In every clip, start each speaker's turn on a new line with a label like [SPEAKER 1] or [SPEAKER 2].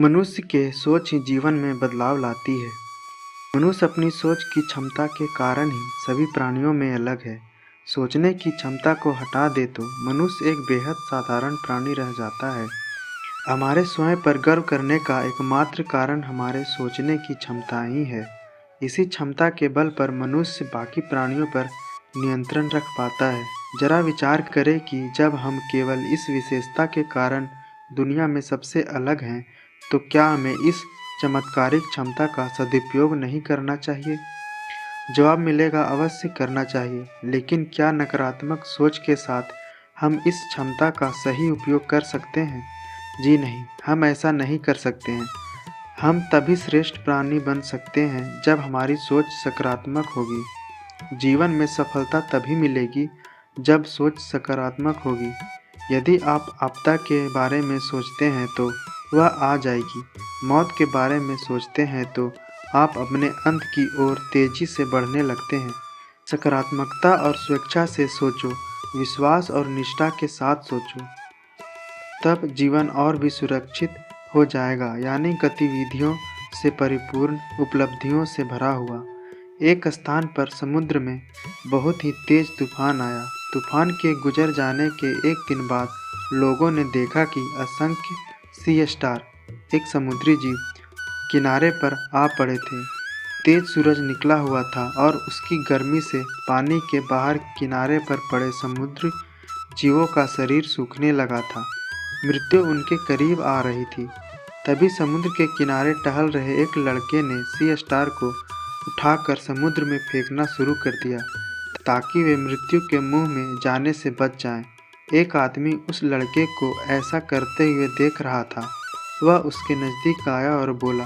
[SPEAKER 1] मनुष्य के सोच ही जीवन में बदलाव लाती है। मनुष्य अपनी सोच की क्षमता के कारण ही सभी प्राणियों में अलग है। सोचने की क्षमता को हटा दे तो मनुष्य एक बेहद साधारण प्राणी रह जाता है। हमारे स्वयं पर गर्व करने का एकमात्र कारण हमारे सोचने की क्षमता ही है। इसी क्षमता के बल पर मनुष्य बाकी प्राणियों पर नियंत्रण रख पाता है। जरा विचार करें कि जब हम केवल इस विशेषता के कारण दुनिया में सबसे अलग हैं, तो क्या हमें इस चमत्कारिक क्षमता का सदुपयोग नहीं करना चाहिए? जवाब मिलेगा अवश्य करना चाहिए, लेकिन क्या नकारात्मक सोच के साथ हम इस क्षमता का सही उपयोग कर सकते हैं? जी नहीं, हम ऐसा नहीं कर सकते हैं। हम तभी श्रेष्ठ प्राणी बन सकते हैं जब हमारी सोच सकारात्मक होगी। जीवन में सफलता तभी मिलेगी जब सोच सकारात्मक होगी। यदि आप आपदा के बारे में सोचते हैं तो वह आ जाएगी। मौत के बारे में सोचते हैं तो आप अपने अंत की ओर तेजी से बढ़ने लगते हैं। सकारात्मकता और स्वेच्छा से सोचो, विश्वास और निष्ठा के साथ सोचो, तब जीवन और भी सुरक्षित हो जाएगा, यानी गतिविधियों से परिपूर्ण, उपलब्धियों से भरा हुआ। एक स्थान पर समुद्र में बहुत ही तेज तूफान आया। तूफान के गुजर जाने के एक दिन बाद लोगों ने देखा कि असंख्य सी स्टार, एक समुद्री जीव, किनारे पर आ पड़े थे। तेज सूरज निकला हुआ था और उसकी गर्मी से पानी के बाहर किनारे पर पड़े समुद्री जीवों का शरीर सूखने लगा था। मृत्यु उनके करीब आ रही थी। तभी समुद्र के किनारे टहल रहे एक लड़के ने सी स्टार को उठाकर समुद्र में फेंकना शुरू कर दिया, ताकि वे मृत्यु के मुंह में जाने से बच जाएं। एक आदमी उस लड़के को ऐसा करते हुए देख रहा था। वह उसके नज़दीक आया और बोला,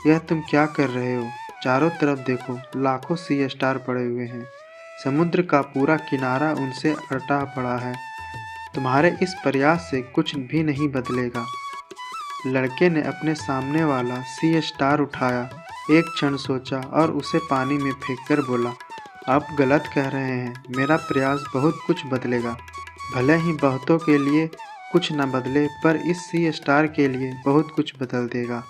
[SPEAKER 1] यह तुम क्या कर रहे हो? चारों तरफ देखो, लाखों सी स्टार पड़े हुए हैं। समुद्र का पूरा किनारा उनसे अटा पड़ा है। तुम्हारे इस प्रयास से कुछ भी नहीं बदलेगा। लड़के ने अपने सामने वाला सी स्टार उठाया, एक क्षण सोचा और उसे पानी में फेंककर बोला, आप गलत कह रहे हैं। मेरा प्रयास बहुत कुछ बदलेगा। भले ही बहुतों के लिए कुछ न बदले, पर इस सी स्टार के लिए बहुत कुछ बदल देगा।